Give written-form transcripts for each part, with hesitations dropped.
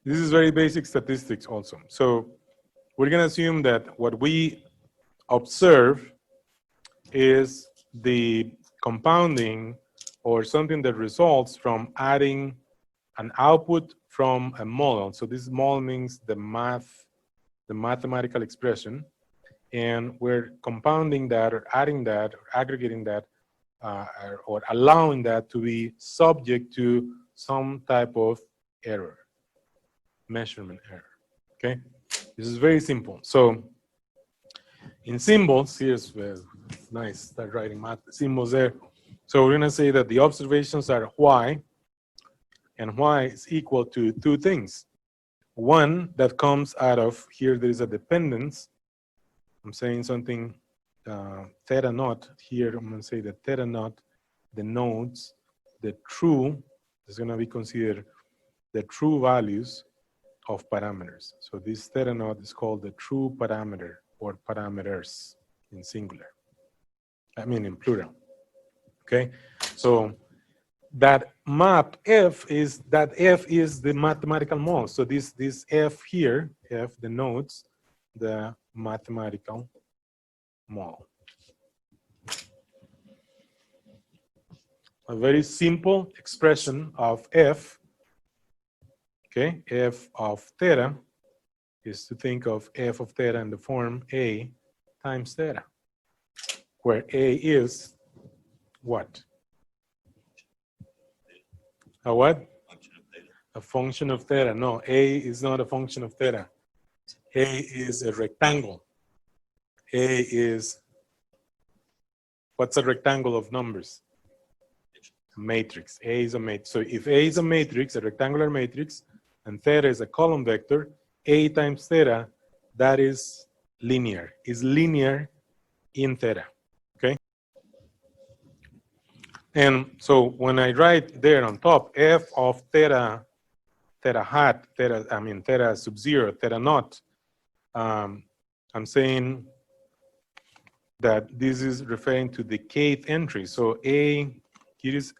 This is very basic statistics also. So we're going to assume that what we observe is the compounding or something that results from adding an output from a model. So this model means the mathematical expression, and we're compounding that or adding that or aggregating that or allowing that to be subject to some type of error, measurement error. Okay, this is very simple. So in symbols, here's nice, start writing math symbols there. So we're going to say that the observations are y, and y is equal to two things. One that comes out of, here there is a dependence. I'm saying something theta naught. Here I'm going to say that theta naught denotes the true, is going to be considered the true values of parameters. So this theta naught is called the true parameter or parameters in singular. I mean in plural. Okay, so that map F is the mathematical model. So this F here, F denotes the mathematical model. A very simple expression of F, okay, F of theta is to think of F of theta in the form A times theta, where A is what? A what? A function of theta. No, A is not a function of theta. A is a rectangle. A is, what's a rectangle of numbers? A matrix. A is a matrix. So if A is a matrix, a rectangular matrix, and theta is a column vector, A times theta, that is linear. Is linear in theta. Okay? And so when I write there on top, F of theta, theta hat, theta, I mean theta sub zero, theta naught, I'm saying that this is referring to the kth entry. So A, here is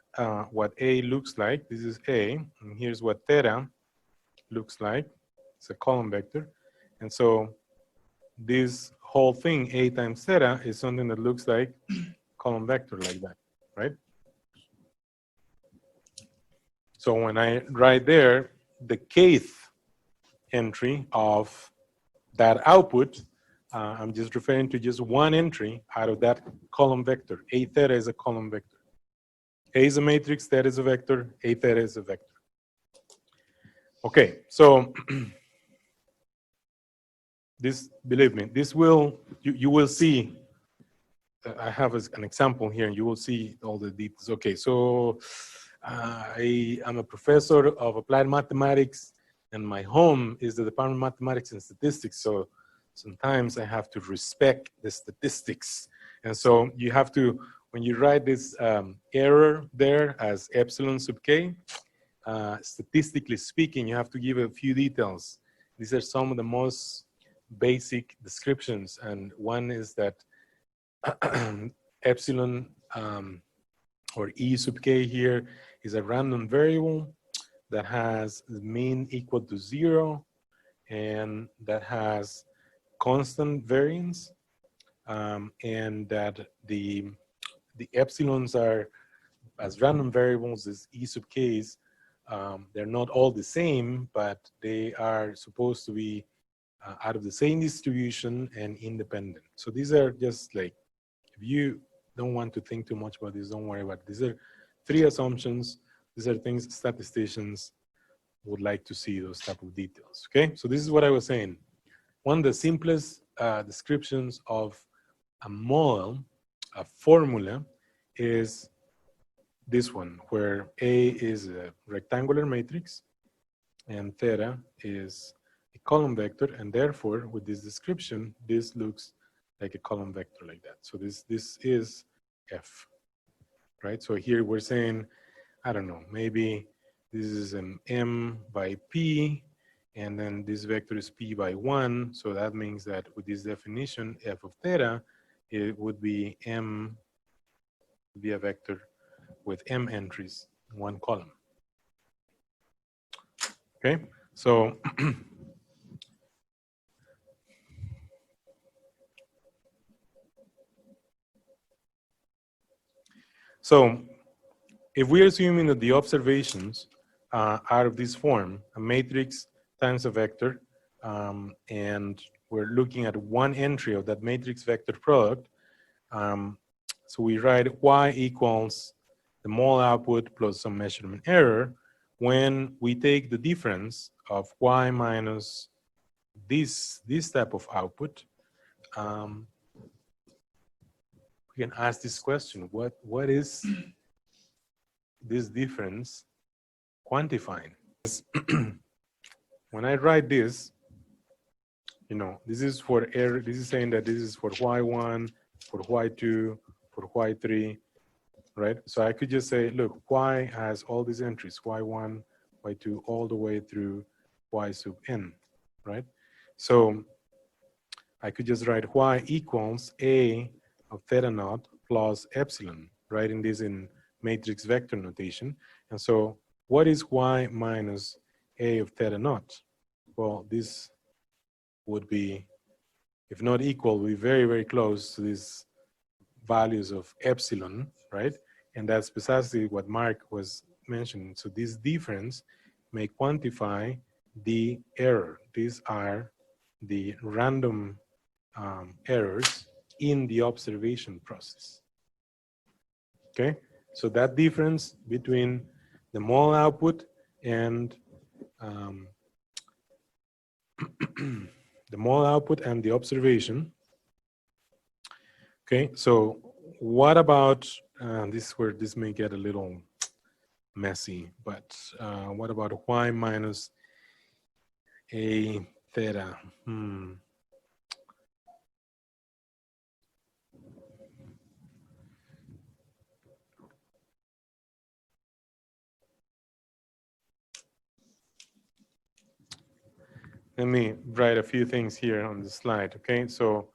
what A looks like. This is A, and here's what theta looks like. It's a column vector. And so this whole thing, A times theta, is something that looks like column vector like that, right? So when I write there, the kth entry of that output, I'm just referring to just one entry out of that column vector. A theta is a column vector. A is a matrix, theta is a vector, A theta is a vector. Okay, so this, believe me, this will, you will see, I have an example here and you will see all the details. Okay, so I am a professor of applied mathematics and my home is the Department of Mathematics and Statistics. So sometimes I have to respect the statistics. And so you have to, when you write this error there as epsilon sub k, statistically speaking, you have to give a few details. These are some of the most basic descriptions. And one is that epsilon or E sub k here is a random variable that has the mean equal to 0 and that has constant variance, and that the epsilons are as random variables as E sub k's. They're not all the same, but they are supposed to be out of the same distribution and independent. So these are just like, if you don't want to think too much about this, don't worry about it. These are 3 assumptions. These are things statisticians would like to see, those type of details, okay? So this is what I was saying. One of the simplest descriptions of a model, a formula, is this one, where A is a rectangular matrix and theta is a column vector, and therefore with this description, this looks like a column vector like that. So this is F, right? So here we're saying, I don't know, maybe this is an M by P, and then this vector is P by 1. So that means that with this definition, F of theta, it would be M, would be a vector with M entries in one column. Okay, So so if we're assuming that the observations are of this form, a matrix times a vector, and we're looking at one entry of that matrix vector product, so we write y equals the mole output plus some measurement error when we take the difference of y minus this type of output. We can ask this question: what is this difference quantifying? When I write this, you know, this is for error. This is saying that this is for y1, for y2, for y3, right? So I could just say, look, y has all these entries, y1, y2, all the way through y sub n, right? So I could just write y equals a of theta naught plus epsilon, writing this in matrix vector notation. And so what is y minus a of theta naught? Well, this would be, if not equal, would be very, very close to these values of epsilon, right? And that's precisely what Mark was mentioning. So this difference may quantify the error. These are the random errors in the observation process. Okay, so that difference between the mole output and the mole output and the observation. Okay, so what about this is where this may get a little messy, but what about y minus a theta? Let me write a few things here on the slide, okay? So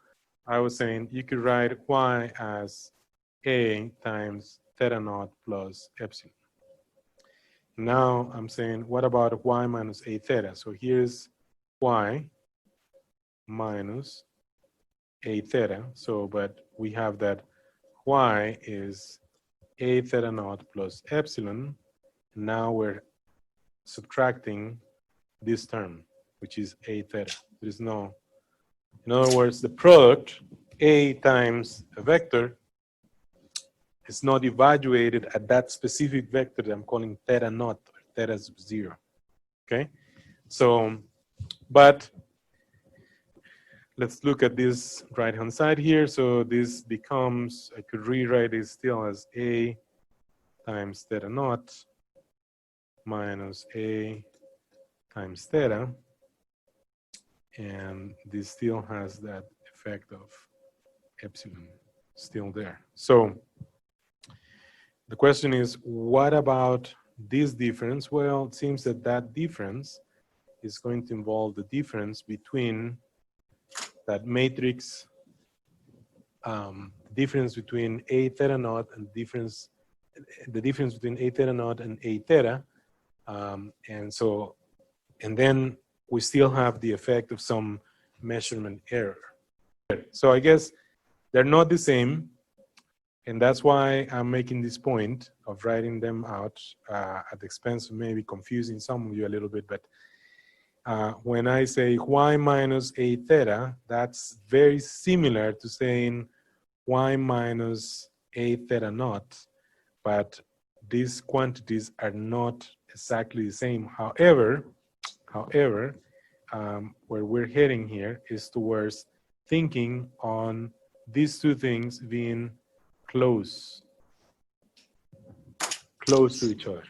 I was saying you could write y as a times theta naught plus epsilon. Now I'm saying, what about y minus a theta? So here's y minus a theta. So, but we have that y is a theta naught plus epsilon. Now we're subtracting this term, which is a theta. There's no, in other words, the product a times a vector is not evaluated at that specific vector that I'm calling theta naught, or theta sub 0. Okay, so, but let's look at this right hand side here. So this becomes, I could rewrite this still as a times theta naught minus a times theta, and this still has that effect of epsilon still there. So the question is, what about this difference? Well, it seems that that difference is going to involve the difference between that matrix, difference between a theta naught and the difference between a theta naught and a theta. And so, and then we still have the effect of some measurement error. So I guess they're not the same. And that's why I'm making this point of writing them out at the expense of maybe confusing some of you a little bit. But when I say y minus a theta, that's very similar to saying y minus a theta naught. But these quantities are not exactly the same. However, where we're heading here is towards thinking on these two things being close to each other.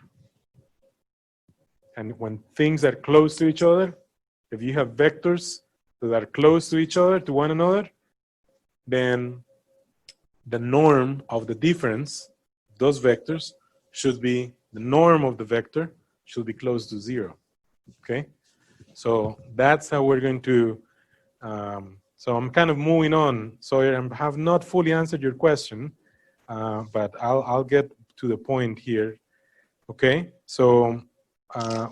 And when things are close to each other, if you have vectors that are close to each other, to one another, then the norm of the difference, those vectors, should be, the norm of the vector should be close to 0, okay? So that's how we're going to, so I'm kind of moving on. So I have not fully answered your question, but I'll get to the point here, okay? So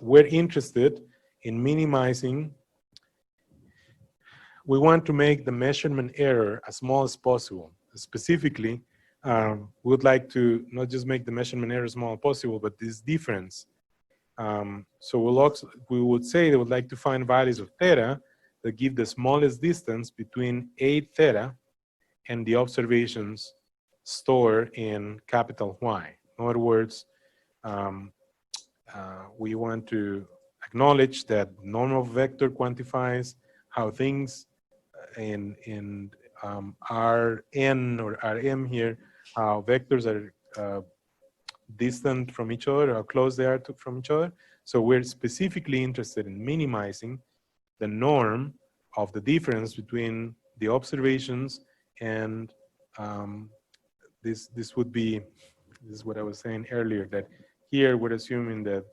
we're interested in minimizing, we want to make the measurement error as small as possible. Specifically, we would like to not just make the measurement error as small as possible, but this difference. So we would say they would like to find values of theta that give the smallest distance between a theta and the observations stored in capital Y. In other words, we want to acknowledge that normal vector quantifies how things in Rn or Rm here, how vectors are distant from each other, how close they are from each other. So we're specifically interested in minimizing the norm of the difference between the observations and this is what I was saying earlier, that here we're assuming that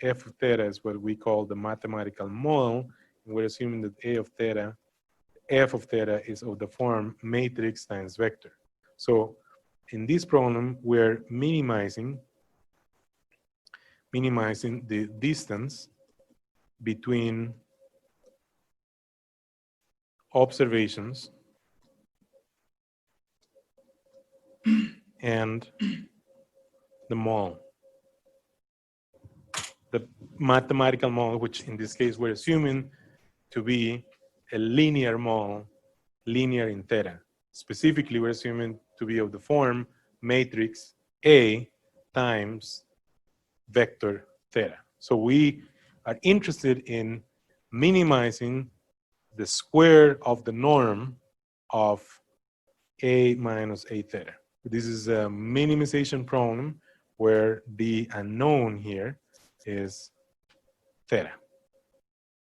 f of theta is what we call the mathematical model, and we're assuming that f of theta is of the form matrix times vector. So in this problem, we're minimizing the distance between observations and the model, the mathematical model, which in this case we're assuming to be a linear model, linear in theta. Specifically, we're assuming to be of the form matrix A times vector theta. So we are interested in minimizing the square of the norm of A minus A theta. This is a minimization problem where the unknown here is theta.